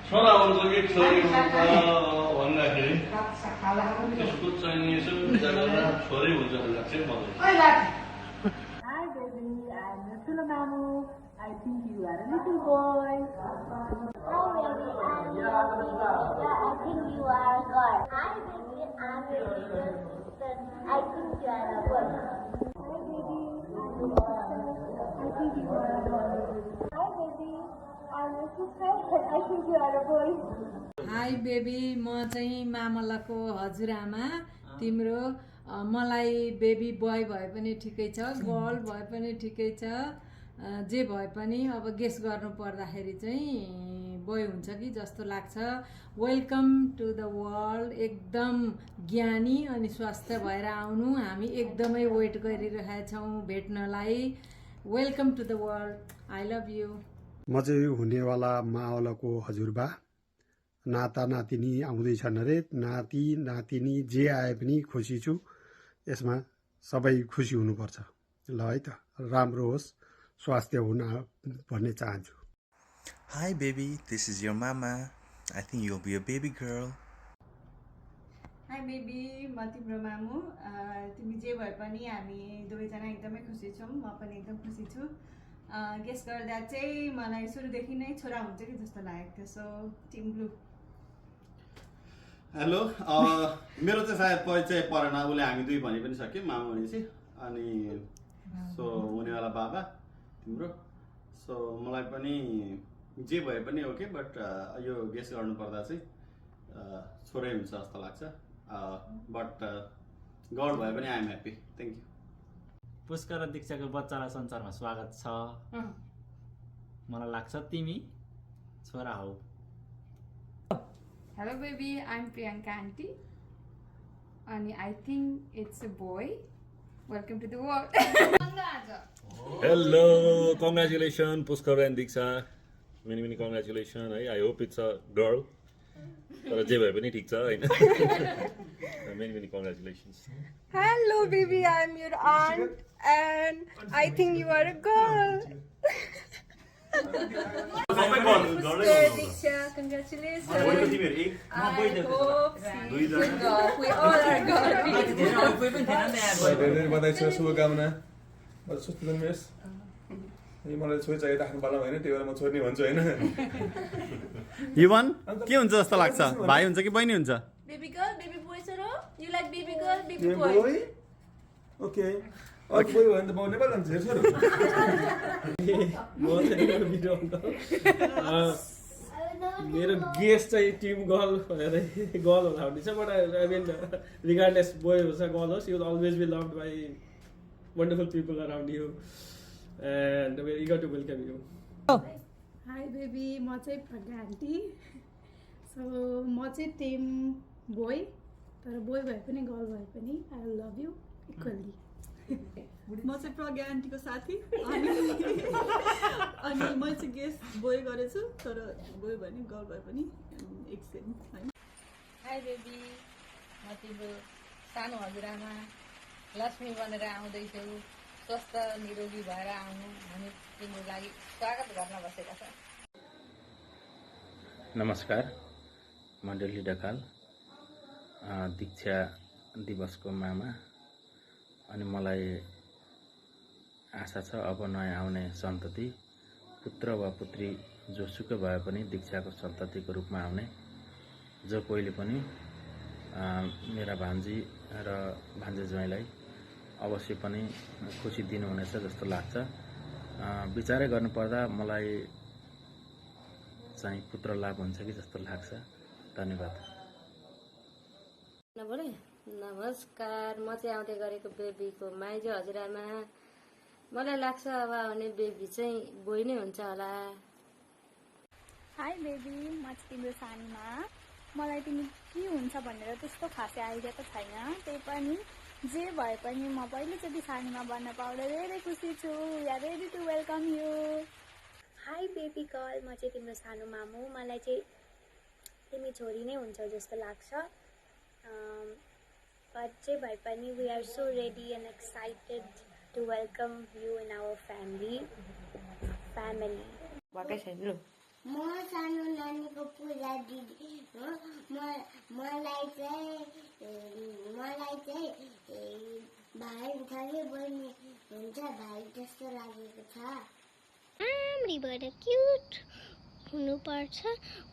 छोरा हुन्छ कि छोरी हुन्छ भन्दाखेरि त्यसको चाहिँ यसो विचार गरेर छोरी हुन्छ भनेर चाहिँ मलाई Hi baby, I'm your little mamu. I think you are a little boy. Hi baby, I'm your sister. I think you are a girl. Hi baby, I'm your little sister. I think you are a boy. Hi baby, I'm your sister. I think you are a boy. Hi baby, I'm your sister. I think you are a boy. High baby म चाहिँ मामलाको हजुरआमा तिम्रो मलाई baby boy भए पनि ठिकै छ गर्ल भए पनि ठिकै छ जे भए पनि अब गेस गर्नु पर्दाखेरि चाहिँ बोय हुन्छ कि जस्तो लाग्छ वेलकम टु द वर्ल्ड एकदम ज्ञानी अनि स्वस्थ भएर आउनु हामी एकदमै वेट गरिरहेका छौँ भेट्नलाई welcome to the world I love you म चाहिँ हुनेवाला मावलाको हजुरबा नाता नातिनी आउँदैछन् अरे नाति नातिनी जे आए पनि खुसी छु यसमा सबै खुसी हुनुपर्छ ल है त राम्रो होस् स्वास्थ्य हुन भन्ने चाहन्छु Hi baby, this is your mama. I think you'll be a baby girl. High baby म तिम्रो मामु तिमी जे भए पनि हामी दुवैजना एकदमै खुसी छौँ म पनि एकदम खुसी छु गेस गर्दा चाहिँ मलाई सुरुदेखि नै छोरा हुन्छ कि जस्तो लागेको थियो सो टिम ब्लू हेलो मेरो चाहिँ सायद परिचय परेन उसले हामी दुई भनि पनि सक्यौँ मामा भनेपछि अनि सो हुनेवाला बाबा तिम्रो सो मलाई पनि जे भए पनि ओके बट यो गेस गर्नुपर्दा चाहिँ छोरै हुन्छ जस्तो लाग्छ बट गड भए पनि I'm happy thank you Pushkar र दीक्षाको बच्चालाई संसारमा स्वागत छ मलाई लाग्छ तिमी छोरा हौ Hello baby, I'm Priyanka auntie. And I think it's a boy. Welcome to the world. Hello, congratulations Pushkar and Diksha. Many congratulations. I hope it's a girl. तर जे भए पनि ठिक छ हैन many congratulations. Hello baby, I'm your aunt and I think you are a girl. Diksha, congratulations. I hope she's a girl. We all are girl. बधाई छ शुभकामना सुस्त जन्मेस् मलाई छोरी चाहिराख्नु पर्ला होइन त्यही भएर म छोरी भन्छु होइन युवन के हुन्छ जस्तो लाग्छ भाइ हुन्छ कि बहिनी हुन्छ Baby girl, baby boy, sir. You like baby girl, baby boy? Okay अर्को बोय भयो भने त म नेपाल जान्छु हेर्छु मेरो गेस चाहिँ टिम गर्ल भनेर गर्ल होला भन्ने छ but I mean regardless boy होस् गर्ल होस् you will always be loved by wonderful people around you and we are eager to welcome you hi baby म चाहिँ प्रज्ञा आन्टी सो म चाहिँ टिम बोय तर बोय भए पनि गर्ल भए पनि आई लभ यु इक्वल्ली म चाहिँ प्रज्ञा आन्टीको साथी अनि मैले चाहिँ गेस बोय गरेछु तर बोय भयो नि गर्ल भए पनि एक सेम होइन हाई बेबी म तिम्रो सानो हजुरआमा लक्ष्मी बनेर आउँदैछौ स्वस्थ निरोगी भएर आउनु हामी तिम्रो लागि स्वागत गर्न बसेका छौँ नमस्कार म डेली ढकाल दीक्षा दिवसको मामा अनि मलाई आशा छ अब नयाँ आउने सन्तति पुत्र वा पुत्री जोसुकै भए पनि दीक्षाको सन्ततिको रूपमा आउने जो कोहीले पनि मेरा भान्जी र भान्जे ज्वाइँलाई अवश्य पनि खुसी दिनुहुनेछ जस्तो लाग्छ विचारै गर्नुपर्दा मलाई चाहिँ पुत्र लाभ हुन्छ कि जस्तो लाग्छ धन्यवाद नमस्कार म चाहिँ आउँदै गरेको बेबीको माइजो हजुरआमा मलाई लाग्छ अब आउने बेबी चाहिँ बोय नै हुन्छ होला हाई बेबी म चाहिँ तिम्रो सानीमा मलाई तिमी के हुन्छ भनेर त्यस्तो खासै आइडिया त छैन त्यही पनि जे भए पनि म पहिलोचोटि सानीमा बन्न पाउँदा धेरै खुसी छु we are ready to welcome you hi baby girl म चाहिँ तिम्रो सानो मामु मलाई चाहिँ तिमी छोरी नै हुन्छ जस्तो लाग्छ बट जे भए पनि we are so ready and excited to welcome you in our family भएकै छैन लु म सानो नानीको पूजा दिदी हो। मलाई चाहिँ भाइ हुन्छ कि बहिनी हुन्छ भाइ जस्तो लागेको छ। राम्री भएर क्युट हुनुपर्छ,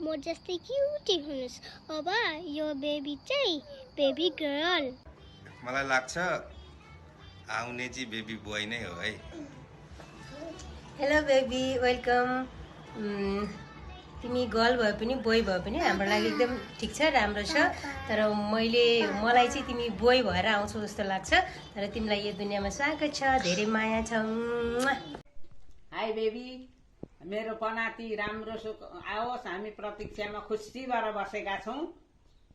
म जस्तै क्युटी हुनुहोस्। अब यो बेबी चाहिँ बेबी गर्ल। मलाई लाग्छ आउने चाहिँ बेबी बोय नै हो है। Hello baby, welcome. तिमी गर्ल भए पनि बोय भए पनि हाम्रो लागि एकदम ठिक छ, राम्रो छ। तर मलाई चाहिँ तिमी बोय भएर आउँछौ जस्तो लाग्छ। तर तिमीलाई यो दुनियाँमा स्वागत छ, धेरै माया छ। हाई बेबी, मेरो पनाती राम्रो सुख आओस्। हामी प्रतीक्षामा खुसी भएर बसेका छौँ।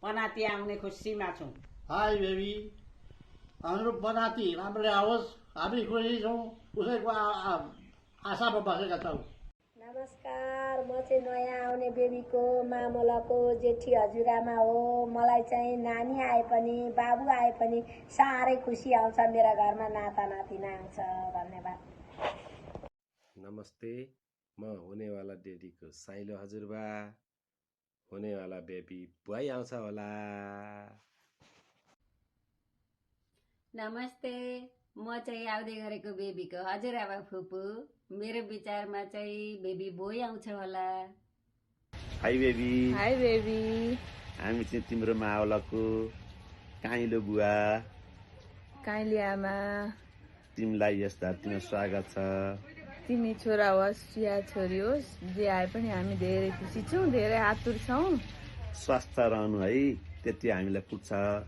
पनाती आउने खुसीमा छौँ। हाई बेबी, हाम्रो पनाती राम्ररी आओस्, हामी खुसी छौँ, उसैको आशामा बसेका छौँ। नमस्कार, म चाहिँ नयाँ आउने बेबीको मामलाको जेठी हजुरआमा हो। मलाई चाहिँ नानी आए पनि बाबु आए पनि साह्रै खुसी आउँछ। मेरा घरमा नाता नातिना आउँछ। धन्यवाद। नमस्ते, म हुनेवाला डेडीको साइलो हजुरबा। हुनेवाला बेबी बोय आउँछ होला। नमस्ते, म चाहिँ आउँदै गरेको बेबीको हजुरआमा फुपू। मेरो विचारमा चाहिँ बेबी बोय आउँछ होला। High baby. High baby. हामी चाहिँ तिम्रो मावलाको काइलो बुवा, काइली आमा। तिमीलाई यस धरतीमा स्वागत छ। तिमी छोरा होस् या छोरी होस्, जे आए पनि हामी धेरै खुसी छौँ, धेरै आतुर छौँ। स्वस्थ रहनु है, त्यति हामीलाई पुग्छ।